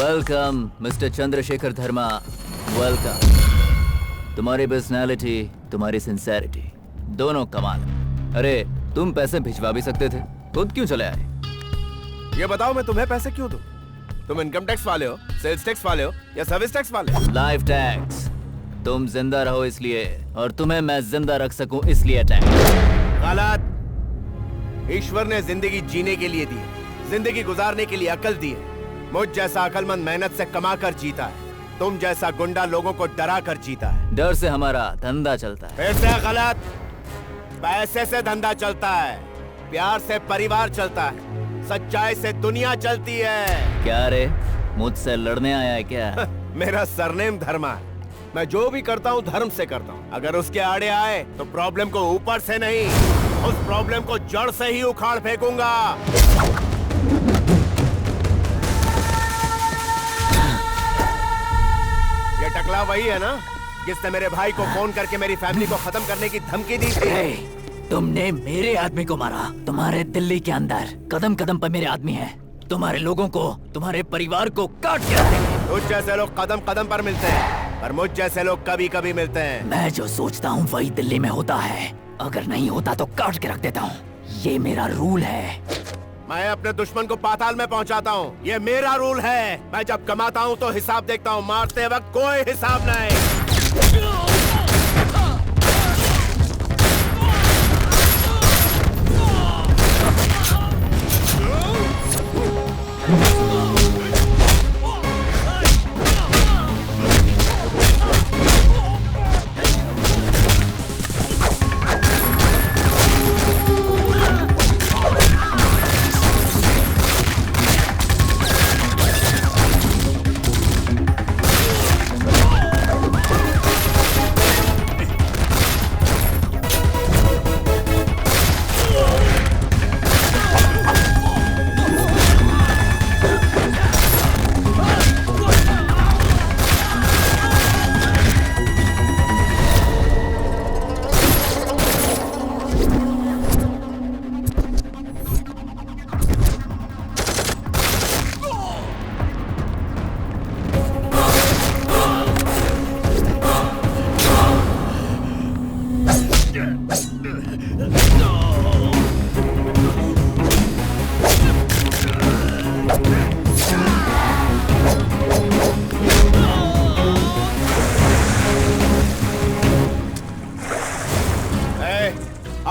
Welcome mister Chandrashekhar धर्मा, welcome. तुम्हारी personality, तुम्हारी sincerity दोनों कमाल। अरे तुम पैसे भिजवा भी सकते थे, खुद क्यों चले आए? ये बताओ मैं तुम्हें पैसे क्यों दूं? तुम इनकम टैक्स वाले हो, सेल्स टैक्स वाले हो या सर्विस टैक्स वाले हो? Life tax. तुम जिंदा रहो इसलिए, और तुम्हें मैं जिंदा रख सकूं इसलिए टैक्स। गलत। ईश्वर ने जिंदगी जीने के लिए दी है, जिंदगी गुजारने के लिए अकल दी है। मुझ जैसा अकलमंद मेहनत से कमा कर जीता है, तुम जैसा गुंडा लोगों को डरा कर जीता है। डर से हमारा धंधा चलता है। फिर से गलत। पैसे से धंधा चलता है, प्यार से परिवार चलता है, सच्चाई से दुनिया चलती है। क्या रे, मुझसे लड़ने आया है क्या? मेरा सरनेम धर्मा है। मैं जो भी करता हूँ धर्म से करता हूँ। अगर उसके आड़े आए तो प्रॉब्लम को ऊपर से नहीं, उस प्रॉब्लम को जड़ से ही उखाड़ फेंकूंगा। ये टकला वही है ना जिसने मेरे भाई को फोन करके मेरी फैमिली को खत्म करने की धमकी दी थी? तुमने मेरे आदमी को मारा। तुम्हारे दिल्ली के अंदर कदम कदम पर मेरे आदमी हैं। तुम्हारे लोगों को, तुम्हारे परिवार को काट के रखेंगे। तुझ जैसे लोग कदम कदम पर मिलते हैं, पर मुझ जैसे लोग कभी कभी मिलते हैं। मैं जो सोचता हूँ वही दिल्ली में होता है। अगर नहीं होता तो काट के रख देता हूँ। ये मेरा रूल है। मैं अपने दुश्मन को पाताल में पहुंचाता हूँ, ये मेरा रूल है। मैं जब कमाता हूँ तो हिसाब देखता हूँ, मारते वक्त कोई हिसाब नहीं।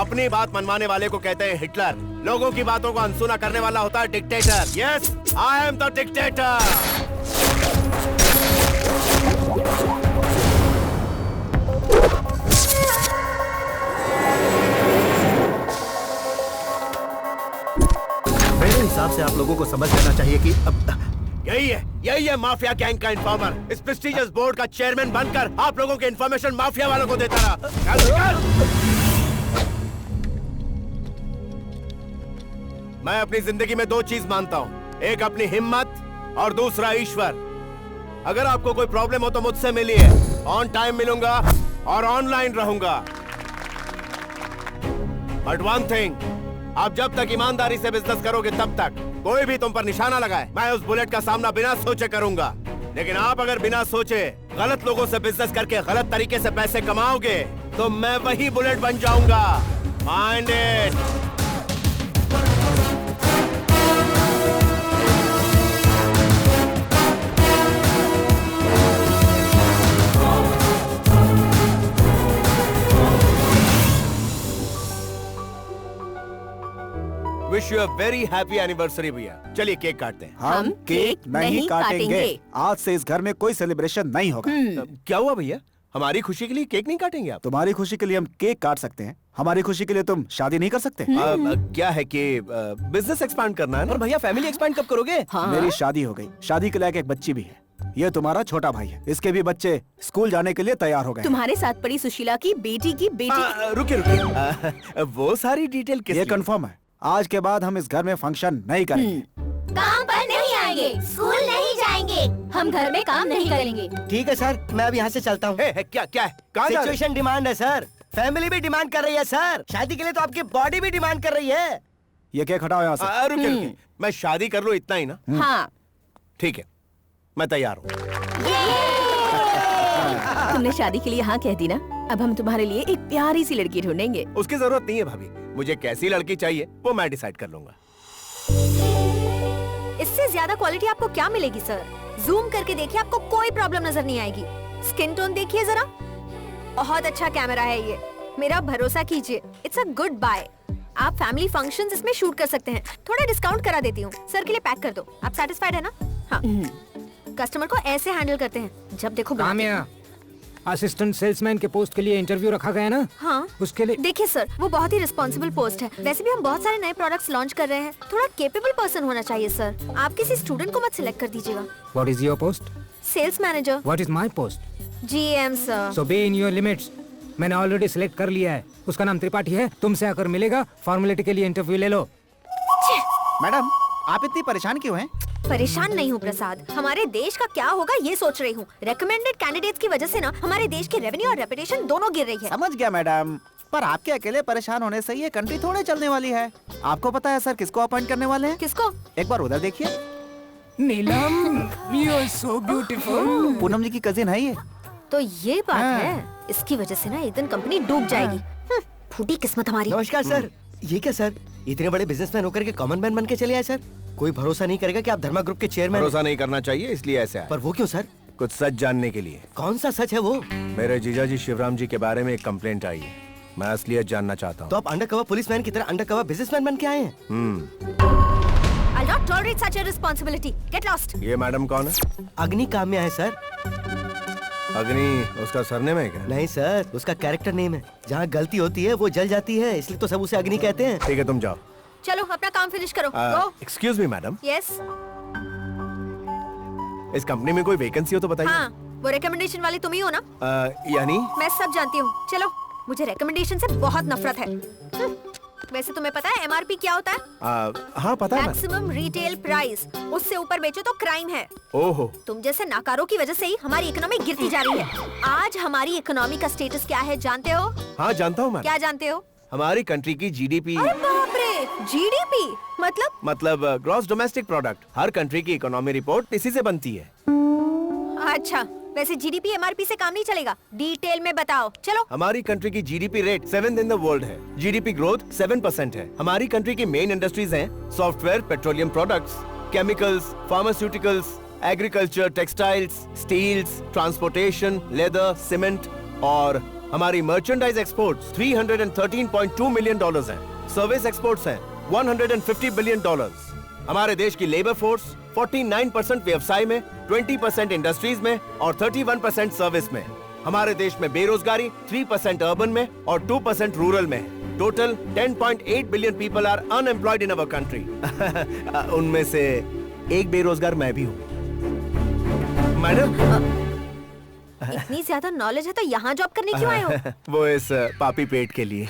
अपनी बात मनवाने वाले को कहते हैं हिटलर। लोगों की बातों को अनसुना करने वाला होता है dictator. Yes, I am the dictator. मेरे हिसाब से आप लोगों को समझ लेना चाहिए कि अब यही है माफिया गैंग का इन्फॉर्मर। इस प्रेस्टिजियस बोर्ड का चेयरमैन बनकर आप लोगों के इन्फॉर्मेशन माफिया वालों को देता रहा। मैं अपनी जिंदगी में दो चीज मानता हूँ, एक अपनी हिम्मत और दूसरा ईश्वर। अगर आपको कोई प्रॉब्लम हो तो मुझसे मिलिए, ऑन टाइम मिलूंगा और ऑनलाइन रहूंगा। बट वन थिंग, आप जब तक ईमानदारी से बिजनेस करोगे तब तक कोई भी तुम पर निशाना लगाए, मैं उस बुलेट का सामना बिना सोचे करूंगा। लेकिन आप अगर बिना सोचे गलत लोगों से बिजनेस करके गलत तरीके से पैसे कमाओगे तो मैं वही बुलेट बन जाऊंगा। Mind it. Wish you a very happy anniversary भैया। चलिए केक काटते हैं। हम केक नहीं काटेंगे। आज से इस घर में कोई सेलिब्रेशन नहीं होगा। क्या हुआ भैया? हमारी खुशी के लिए केक नहीं काटेंगे आप? तुम्हारी खुशी के लिए हम केक काट सकते हैं, हमारी खुशी के लिए तुम शादी नहीं कर सकते? क्या है कि बिजनेस एक्सपांड करना है ना? और भैया फैमिली एक्सपांड कब करोगे? हाँ? मेरी शादी हो गई, शादी के लायक एक बच्ची भी है। ये तुम्हारा छोटा भाई है, इसके भी बच्चे स्कूल जाने के लिए तैयार हो गए। तुम्हारे साथ पड़ी सुशीला की बेटी की बेटी। रुकिए वो सारी डिटेल ये कंफर्म है, आज के बाद हम इस घर में फंक्शन नहीं करेंगे। काम पर नहीं आएंगे, स्कूल नहीं जाएंगे, हम घर में काम नहीं करेंगे। ठीक है सर, मैं अब यहाँ से चलता हूँ। क्या क्या है? कहाँ जा रहे? सिचुएशन डिमांड है सर, फैमिली भी डिमांड कर रही है सर, शादी के लिए तो आपकी बॉडी भी डिमांड कर रही है। ये केक हटाओ यहाँ से। रुकिए, मैं शादी कर लूँ इतना ही ना? हाँ ठीक है, मैं तैयार हूँ। तुमने शादी के लिए हाँ कह दी ना, अब हम तुम्हारे लिए एक प्यारी सी लड़की ढूंढेंगे। उसकी जरूरत नहीं है भाभी, मुझे कैसी लड़की चाहिए वो मैं डिसाइड कर लूंगा। इससे ज्यादा क्वालिटी आपको क्या मिलेगी सर? जूम करके देखिए, आपको कोई प्रॉब्लम नजर नहीं आएगी। स्किन टोन देखिए जरा, बहुत अच्छा कैमरा है ये, मेरा भरोसा कीजिए। It's a good buy. आप फैमिली फंक्शंस इसमें शूट कर सकते हैं। थोड़ा डिस्काउंट करा देती हूँ, सर के लिए पैक कर दो। आप सेटिस्फाइड है ना? हाँ। कस्टमर को ऐसे हैंडल करते हैं, जब देखो काम्या, असिस्टेंट सेल्समैन के पोस्ट के लिए इंटरव्यू रखा गया ना? हाँ। उसके लिए देखिए सर, वो बहुत ही रिस्पॉन्सिबल पोस्ट है। वैसे भी हम बहुत सारे नए प्रोडक्ट्स लॉन्च कर रहे हैं, थोड़ा केपेबल पर्सन होना चाहिए सर। आप किसी स्टूडेंट को मत सिलेक्ट कर दीजिएगा। What is your post? Sales manager. What is my post? GM sir. So be in your limits. मैंने ऑलरेडी सिलेक्ट कर लिया है, उसका नाम त्रिपाठी है। तुमसे आकर मिलेगा, फॉर्मेलिटी के लिए इंटरव्यू ले लो। मैडम, आप इतनी परेशान क्यों हैं? परेशान नहीं हूँ प्रसाद, हमारे देश का क्या होगा ये सोच रही हूँ। रेकमेंडेड कैंडिडेट्स की वजह से ना हमारे देश की रेवेन्यू और रेपुटेशन दोनों गिर रही है। समझ गया मैडम, पर आपके अकेले परेशान होने से ये कंट्री थोड़े चलने वाली है। आपको पता है सर किसको अपॉइंट करने वाले हैं? किसको? एक बार उधर देखिए। Neelam, you are so beautiful. Poonam ji की कजिन है ये। तो ये बात है, इसकी वजह से ना एक दिन कंपनी डूब जाएगी। फूटी किस्मत हमारी। नमस्कार सर। ये क्या सर, इतने बड़े बिजनेसमैन होकर के कॉमन मैन बन के चले आए सर? कोई भरोसा नहीं करेगा कि आप धर्मा ग्रुप के चेयरमैन। भरोसा नहीं करना चाहिए इसलिए ऐसे आए। पर वो क्यों सर? कुछ सच जानने के लिए। कौन सा सच है वो? मेरे जीजाजी शिवराम जी के बारे में एक कंप्लेंट आई है, मैं असलियत जानना चाहता तो हूँ। आप अंडरकवर पुलिसमैन की तरह अंडरकवर बिजनेसमैन बन के आए हैं? I'll not tolerate such a responsibility. Get lost. ये मैडम कौन है? अग्नि काम्या है सर। अग्नि उसका सरनेम है क्या? नहीं सर, उसका कैरेक्टर नेम है। जहाँ गलती होती है वो जल जाती है, इसलिए तो सब उसे अग्नि कहते हैं। ठीक है, तुम जाओ। चलो अपना काम फिनिश करो। Go. Excuse me madam, Yes. इस कंपनी में कोई वैकेंसी हो तो बताइए। हाँ, वो रिकमेंडेशन वाले तुम ही हो ना? यानी मैं सब जानती हूँ। चलो, मुझे रिकमेंडेशन से बहुत नफरत है। वैसे तुम्हें पता है MRP क्या होता है? हाँ पता है। Maximum retail price. उससे ऊपर बेचो तो क्राइम है। ओहो, तुम जैसे नाकारों की वजह से ही हमारी इकोनॉमी गिरती जा रही है। आज हमारी इकोनॉमी का स्टेटस क्या है जानते हो? हाँ जानता हूँ मैं। क्या जानते हो? हमारी कंट्री की GDP अरे बाप रे, GDP मतलब ग्रॉस डोमेस्टिक प्रोडक्ट। हर कंट्री की इकोनॉमी रिपोर्ट इसी से बनती है। अच्छा, वैसे GDP MRP से काम नहीं चलेगा, डिटेल में बताओ। चलो। हमारी कंट्री की GDP rate 7th in the world है। GDP ग्रोथ 7% है। हमारी कंट्री की मेन इंडस्ट्रीज हैं software, petroleum products, chemicals, pharmaceuticals, agriculture, textiles, steels, transportation, leather, cement. और हमारी मर्चेंडाइज एक्सपोर्ट्स $313.2 मिलियन हैं। सर्विस एक्सपोर्ट्स हैं $150 बिलियन। हमारे देश की लेबर फोर्स 49% व्यवसाय में, 20% इंडस्ट्रीज में और 31% सर्विस में। हमारे देश में बेरोजगारी 3% अर्बन में और 2% रूरल में। Total 10.8 billion people are unemployed in our country. उनमें से एक बेरोजगार मैं भी हूँ। मैडम, इतनी ज्यादा नॉलेज है तो यहाँ जॉब करने क्यों आए हो? वो इस पापी पेट के लिए।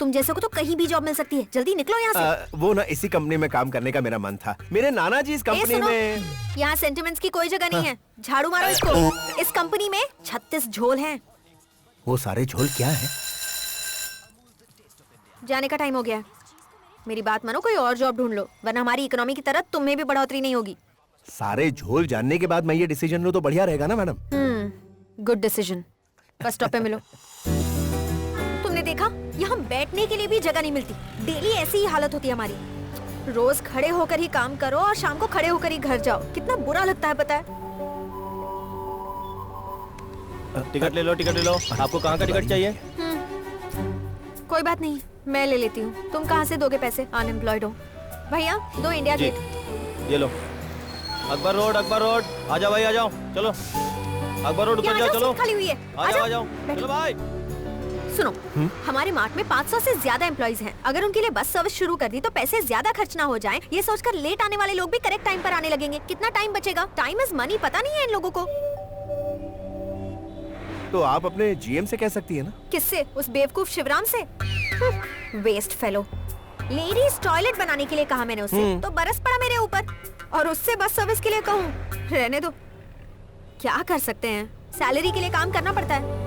तुम जैसे को तो कहीं भी जॉब मिल सकती है, जल्दी निकलो यहाँ से। वो ना इसी कंपनी में काम करने का मेरा मन था। मेरे नाना जी इस कंपनी में। यहाँ सेंटिमेंट्स की कोई जगह नहीं है। झाड़ू मारो इसको। इस कंपनी में 36 झोल हैं। वो सारे झोल क्या है? जाने का टाइम हो गया है। मेरी बात मानो, कोई और जॉब ढूंढ लो, वरना हमारी इकोनॉमी की तरह तुम्हें भी बढ़ोतरी नहीं होगी। सारे झोल जानने के बाद मैं ये डिसीजन लूं तो बढ़िया रहेगा ना madam? Good decision. Bus stop पे मिलो। तुमने देखा, यहाँ बैठने के लिए भी जगह नहीं मिलती। डेली ऐसी ही हालत होती है हमारी। रोज खड़े होकर ही काम करो और शाम को खड़े होकर ही घर जाओ। कितना बुरा लगता है पता है? टिकट ले लो, टिकट ले लो। आपको कहाँ का टिकट चाहिए? कोई बात नहीं, मैं ले लेती हूँ। तुम कहाँ से दोगे पैसे? अनएम्प्लॉयड हो। भैया, दो इंडिया गेट। ये लो। Akbar road, Akbar road. आ जाओ भाई, आ जाओ। चलो अकबर रोड उतर जाओ। चलो, खाली हुई है। आ जाओ, आ जाओ। चलो भाई। सुनो, हमारे मार्ट में 500 से ज्यादा एम्प्लॉइज हैं। अगर उनके लिए बस सर्विस शुरू कर दी तो पैसे ज्यादा खर्च ना हो जाएं। ये सोचकर लेट आने वाले लोग भी करेक्ट टाइम पर आने लगेंगे। कितना टाइम बचेगा? टाइम इज मनी, पता नहीं है इन लोगों को। तो आप अपने GM से कह सकती है ना? किससे? उस बेवकूफ शिवराम से? Waste fellow. लेडीज टॉयलेट बनाने के लिए कहा मैंने उसे, तो बरस पड़ा मेरे ऊपर। और उससे बस सर्विस के लिए कहूँ? रहने दो। क्या कर सकते हैं, सैलरी के लिए काम करना पड़ता है।